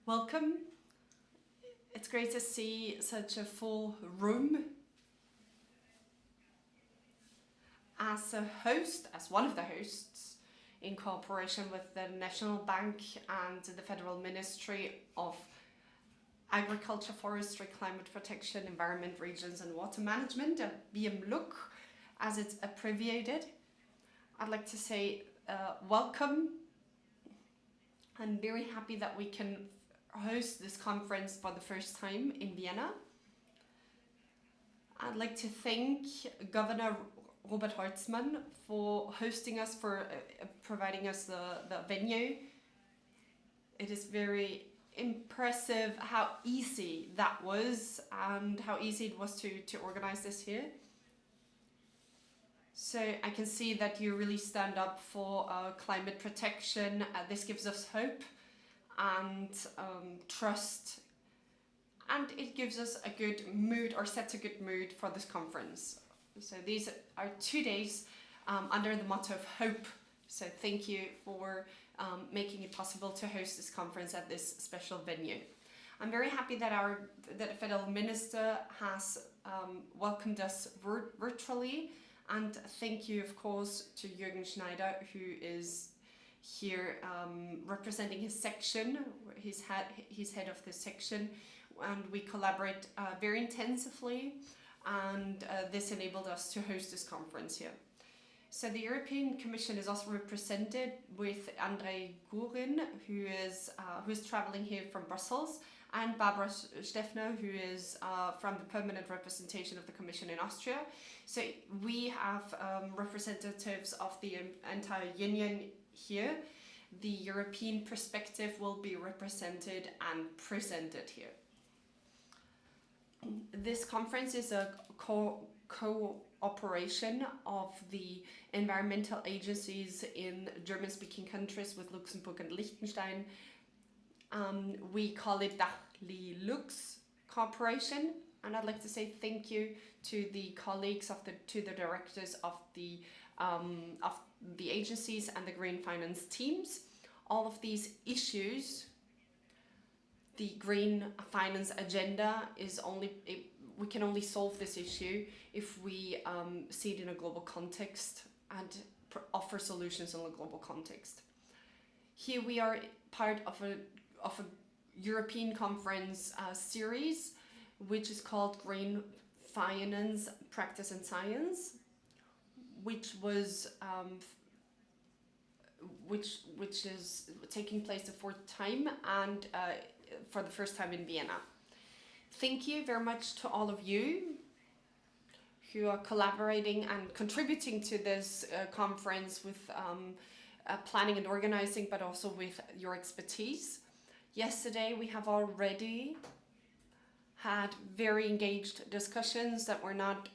Welcome. It's great to see such a full room. As a host, as one of the hosts, in cooperation with the National Bank and the Federal Ministry of Agriculture, Forestry, Climate Protection, Environment, Regions and Water Management, BMLUC, as it's abbreviated, I'd like to say welcome. I'm very happy that we can host this conference for the first time in Vienna. I'd like to thank Governor Robert Holzmann for hosting us, for providing us the venue. It is very impressive how easy that was and how easy it was to organize this here. So I can see that you really stand up for climate protection. This gives us hope and trust, and it gives us a good mood, or sets a good mood for this conference. So these are 2 days under the motto of hope. So thank you for making it possible to host this conference at this special venue. I'm very happy that the Federal Minister has welcomed us virtually, and thank you of course to Jürgen Schneider, who is here representing his section. He's head of this section, and we collaborate very intensively, and this enabled us to host this conference here. So the European Commission is also represented with Andrei Gurin, who is traveling here from Brussels, and Barbara Steffner, who is from the permanent representation of the Commission in Austria. So we have representatives of the entire Union here. The European perspective will be represented and presented here. This conference is a cooperation of the environmental agencies in German-speaking countries with Luxembourg and Liechtenstein. We call it DACH-LI-LUX cooperation, and I'd like to say thank you to the colleagues to the directors of the agencies and the green finance teams. All of these issues, the green finance agenda we can only solve this issue if we see it in a global context and offer solutions in a global context. Here we are part of a European conference series, which is called Green Finance, Practice and Science, which is taking place the fourth time, and for the first time in Vienna. Thank you very much to all of you who are collaborating and contributing to this conference with planning and organizing, but also with your expertise. Yesterday we have already had very engaged discussions that were not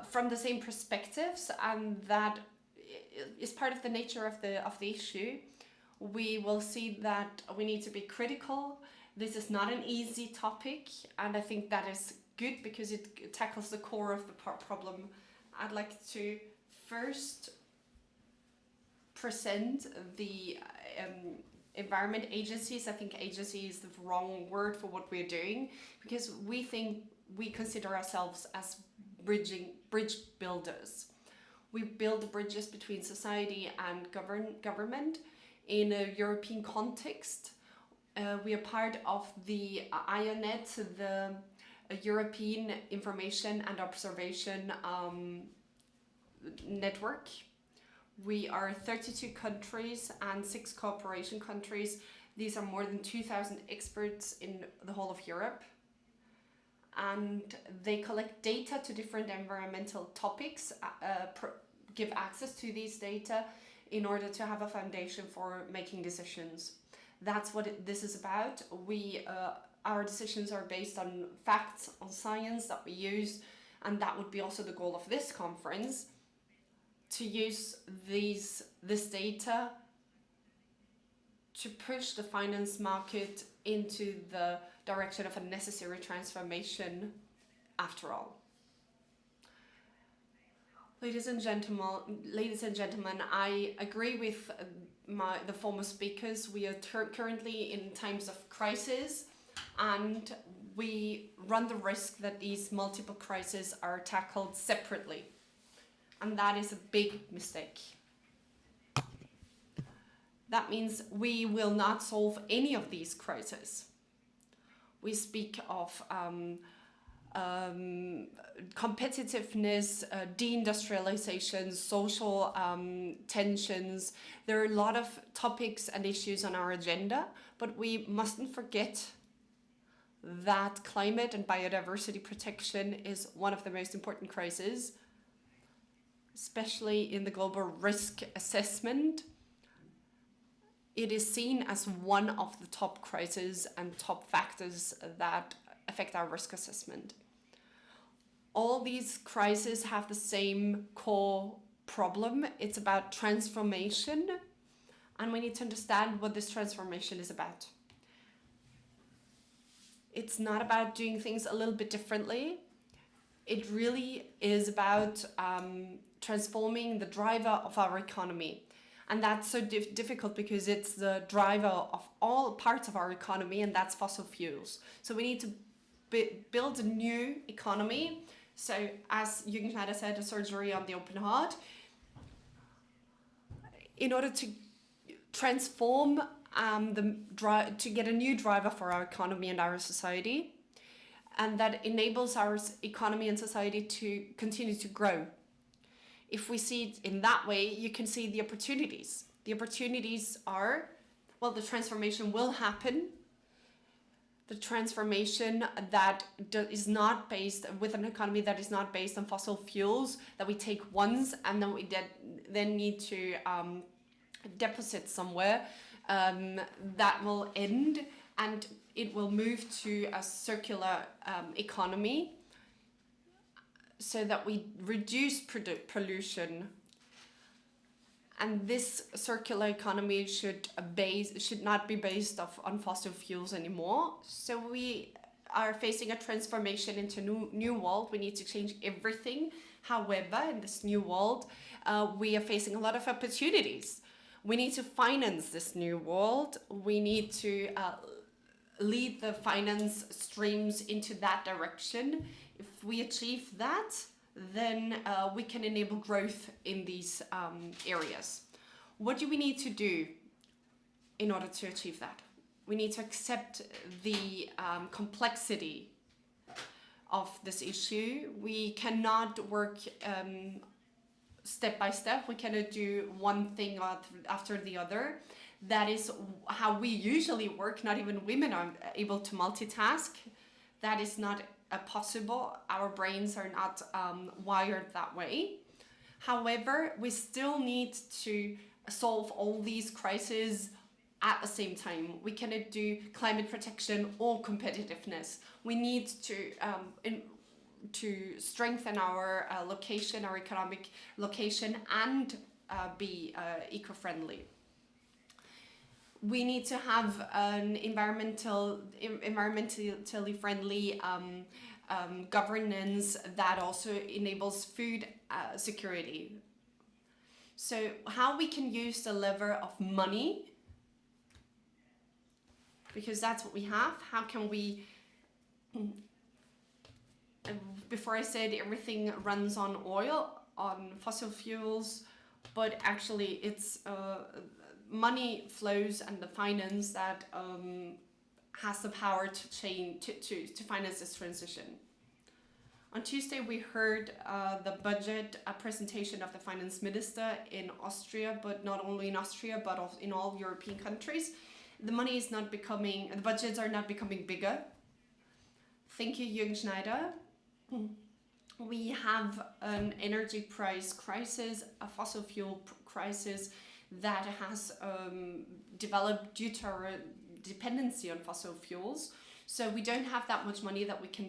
from the same perspectives, and that is part of the nature of the issue. We will see that we need to be critical. This is not an easy topic, and I think that is good because it tackles the core of the problem. I'd like to first present the environment agencies. I think agency is the wrong word for what we're doing, because we consider ourselves as bridge builders. We build bridges between society and government in a European context. We are part of the IONET, the European Information and Observation Network. We are 32 countries and 6 cooperation countries. These are more than 2,000 experts in the whole of Europe. And they collect data to different environmental topics, give access to these data in order to have a foundation for making decisions. That's what this is about. Our decisions are based on facts, on science that we use, and that would be also the goal of this conference, to use this data to push the finance market into the direction of a necessary transformation after all. Ladies and gentlemen, I agree with the former speakers. We are currently in times of crisis, and we run the risk that these multiple crises are tackled separately, and that is a big mistake. That means we will not solve any of these crises. We speak of competitiveness, deindustrialization, social tensions. There are a lot of topics and issues on our agenda, but we mustn't forget that climate and biodiversity protection is one of the most important crises, especially in the global risk assessment. It is seen as one of the top crises and top factors that affect our risk assessment. All these crises have the same core problem. It's about transformation, and we need to understand what this transformation is about. It's not about doing things a little bit differently. It really is about transforming the driver of our economy. And that's so difficult because it's the driver of all parts of our economy, and that's fossil fuels. So we need to build a new economy. So as Jürgen Schneider said, a surgery on the open heart. In order to transform to get a new driver for our economy and our society, and that enables our economy and society to continue to grow. If we see it in that way, you can see the opportunities. The opportunities are, well, the transformation will happen. The transformation that is not based with an economy that is not based on fossil fuels that we take once and then we then need to deposit somewhere, that will end, and it will move to a circular economy so that we reduce pollution. And this circular economy should not be based on fossil fuels anymore. So we are facing a transformation into new world. We need to change everything. However, in this new world, we are facing a lot of opportunities. We need to finance this new world. We need to lead the finance streams into that direction. If we achieve that, then we can enable growth in these areas. What do we need to do in order to achieve that? We need to accept the complexity of this issue. We cannot work step by step. We cannot do one thing after the other. That is how we usually work. Not even women are able to multitask. That is not possible. Our brains are not wired that way. However, we still need to solve all these crises at the same time. We cannot do climate protection or competitiveness. We need to strengthen our location, our economic location, and be eco-friendly. We need to have an environmentally friendly governance that also enables food security. So how we can use the lever of money, because that's what we have. How can we, before I said everything runs on oil, on fossil fuels, but actually it's money flows and the finance that has the power to finance this transition. On Tuesday, we heard the budget presentation of the finance minister in Austria, but not only in Austria, but also in all European countries. The budgets are not becoming bigger. Thank you, Jürgen Schneider. We have an energy price crisis, a fossil fuel crisis that has developed due to our dependency on fossil fuels. So we don't have that much money that we can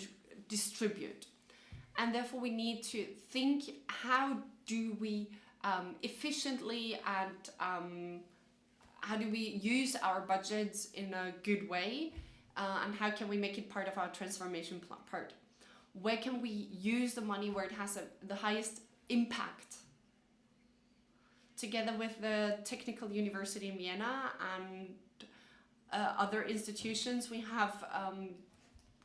distribute. And therefore we need to think, how do we efficiently and how do we use our budgets in a good way, and how can we make it part of our transformation part? Where can we use the money where it has the highest impact. Together with the Technical University in Vienna and other institutions, we have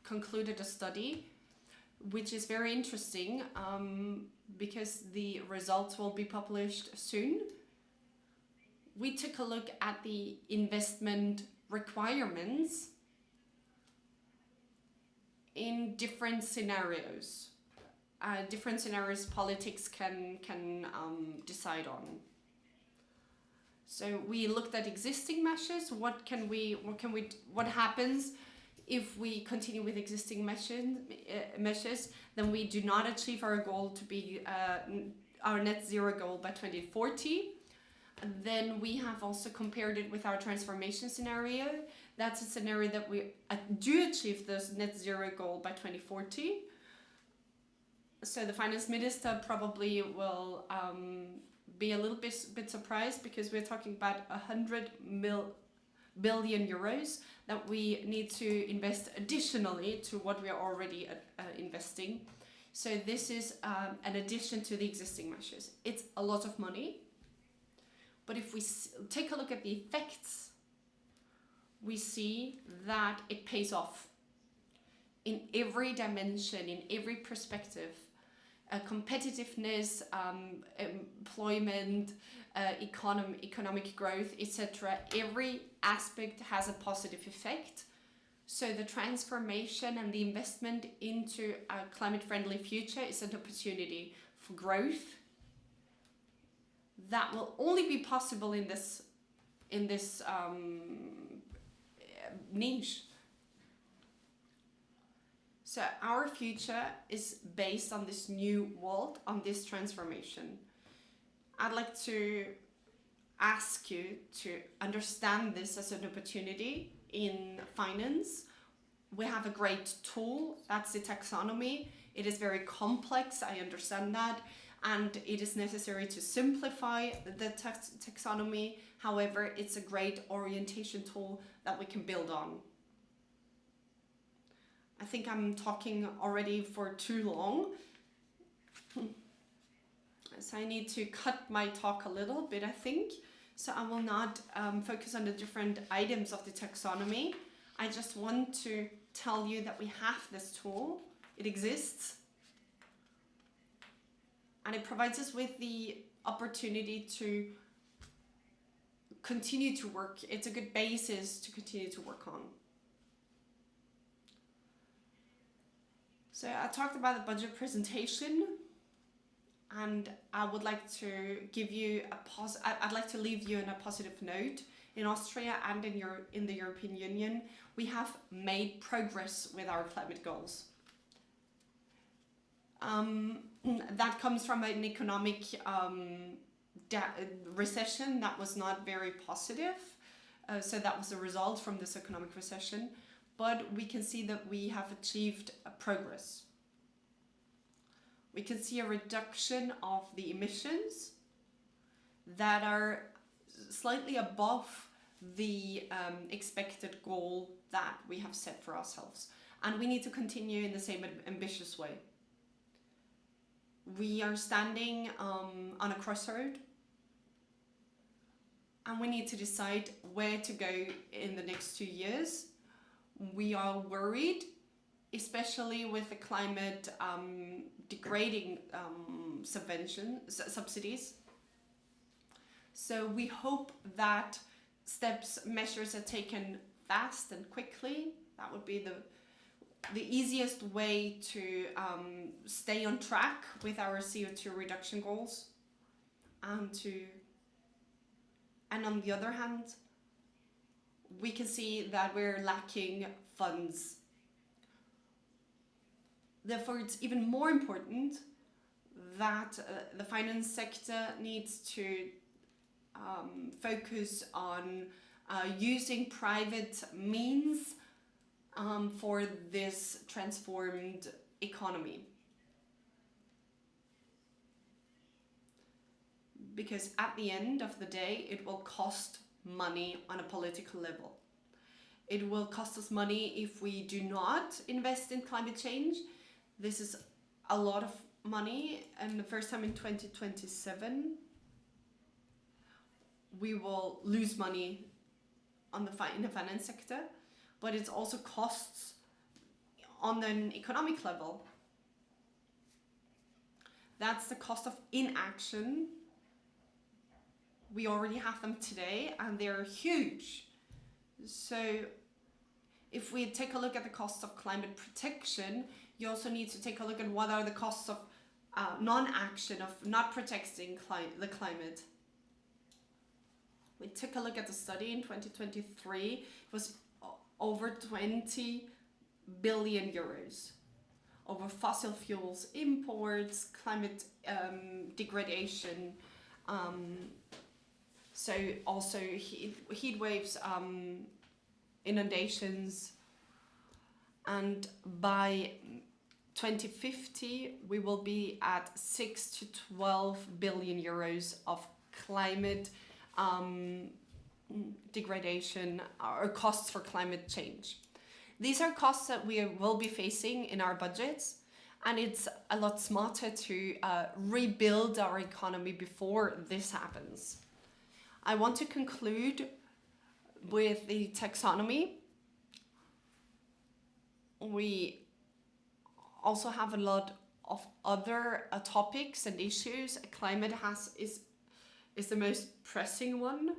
concluded a study which is very interesting because the results will be published soon. We took a look at the investment requirements in different scenarios. Different scenarios politics can decide on. So we looked at existing measures. What happens if we continue with existing measures? Then we do not achieve our goal to be our net zero goal by 2040. And then we have also compared it with our transformation scenario. That's a scenario that we do achieve this net zero goal by 2040. So the finance minister probably will be a little bit surprised, because we're talking about 100 billion euros that we need to invest additionally to what we are already investing. So this is an addition to the existing measures. It's a lot of money, but if we take a look at the effects, we see that it pays off in every dimension, in every perspective. Competitiveness, employment, economic growth, etc. Every aspect has a positive effect. So the transformation and the investment into a climate-friendly future is an opportunity for growth that will only be possible in this niche. So our future is based on this new world, on this transformation. I'd like to ask you to understand this as an opportunity in finance. We have a great tool, that's the taxonomy. It is very complex, I understand that, and it is necessary to simplify the taxonomy. However, it's a great orientation tool that we can build on. I think I'm talking already for too long. So I need to cut my talk a little bit, I think. So I will not focus on the different items of the taxonomy. I just want to tell you that we have this tool. It exists. And it provides us with the opportunity to continue to work. It's a good basis to continue to work on. So I talked about the budget presentation, and I would like to give you I'd like to leave you on a positive note. In Austria and in the European Union, we have made progress with our climate goals. That comes from an economic recession that was not very positive. So that was a result from this economic recession. But we can see that we have achieved progress. We can see a reduction of the emissions that are slightly above the expected goal that we have set for ourselves. And we need to continue in the same ambitious way. We are standing on a crossroad, and we need to decide where to go in the next 2 years. We are worried, especially with the climate degrading subsidies. So we hope that measures are taken fast and quickly. That would be the easiest way to stay on track with our CO2 reduction goals. And on the other hand, we can see that we're lacking funds. Therefore, it's even more important that the finance sector needs to focus on using private means for this transformed economy. Because at the end of the day, it will cost money on a political level. It will cost us money if we do not invest in climate change. This is a lot of money, and the first time in 2027 we will lose money on in the finance sector, but it's also costs on an economic level. That's the cost of inaction. We already have them today and they're huge. So if we take a look at the costs of climate protection, you also need to take a look at what are the costs of non-action, of not protecting the climate. We took a look at the study in 2023. It was over 20 billion euros over fossil fuels, imports, climate degradation, so also heat waves, inundations, and by 2050 we will be at 6 to 12 billion euros of climate degradation or costs for climate change. These are costs that we will be facing in our budgets, and it's a lot smarter to rebuild our economy before this happens. I want to conclude with the taxonomy. We also have a lot of other topics and issues. Climate is the most pressing one,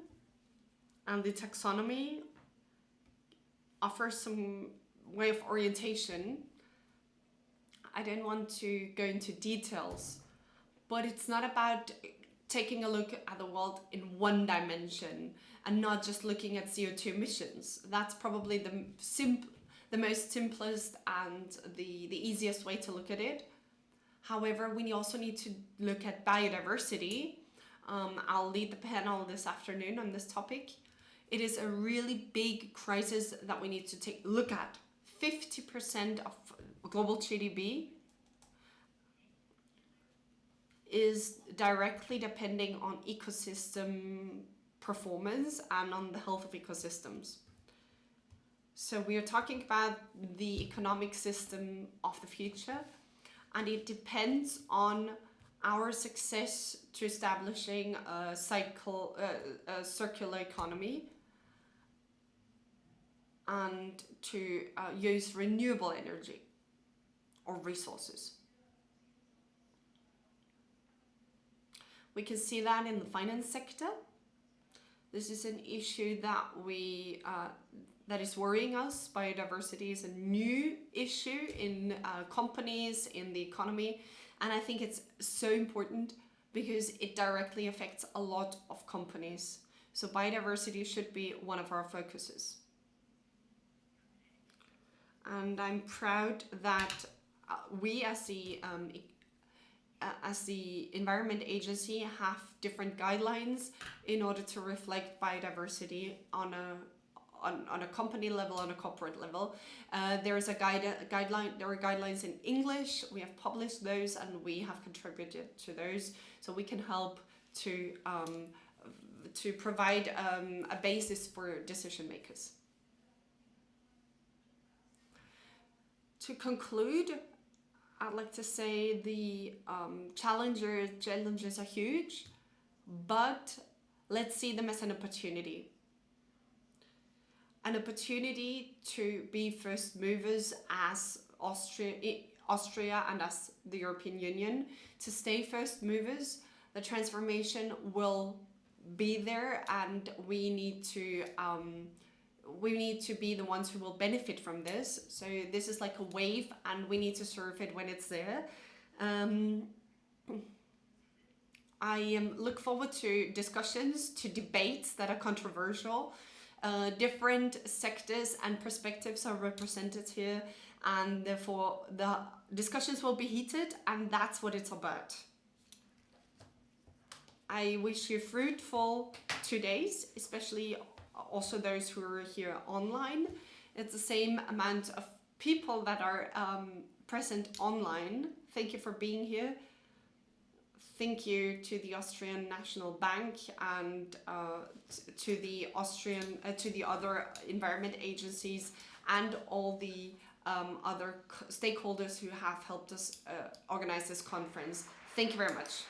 and the taxonomy offers some way of orientation. I don't want to go into details, but it's not about taking a look at the world in one dimension and not just looking at CO2 emissions. That's probably the most simplest and the easiest way to look at it. However, we also need to look at biodiversity. I'll lead the panel this afternoon on this topic. It is a really big crisis that we need to take a look at. 50% of global GDP is directly depending on ecosystem performance and on the health of ecosystems. So we are talking about the economic system of the future, and it depends on our success to establishing a circular economy and to use renewable energy or resources. We can see that in the finance sector. This is an issue that that is worrying us. Biodiversity is a new issue in companies, in the economy, and I think it's so important because it directly affects a lot of companies. So biodiversity should be one of our focuses. And I'm proud that we as the Environment Agency have different guidelines in order to reflect biodiversity on a company level, on a corporate level. There is a guideline. There are guidelines in English. We have published those and we have contributed to those, so we can help to provide a basis for decision makers. To conclude, I'd like to say the challenges are huge, but let's see them as an opportunity. An opportunity to be first movers as Austria and as the European Union, to stay first movers. The transformation will be there, and we need to be the ones who will benefit from this. So this is like a wave, and we need to surf it when it's there. I look forward to discussions, to debates that are controversial. Different sectors and perspectives are represented here, and therefore the discussions will be heated, and that's what it's about. I wish you fruitful 2 days, especially also those who are here online. It's the same amount of people that are present online. Thank you for being here. Thank you to the Austrian National Bank and to the other environment agencies and all the other stakeholders who have helped us organize this conference. Thank you very much.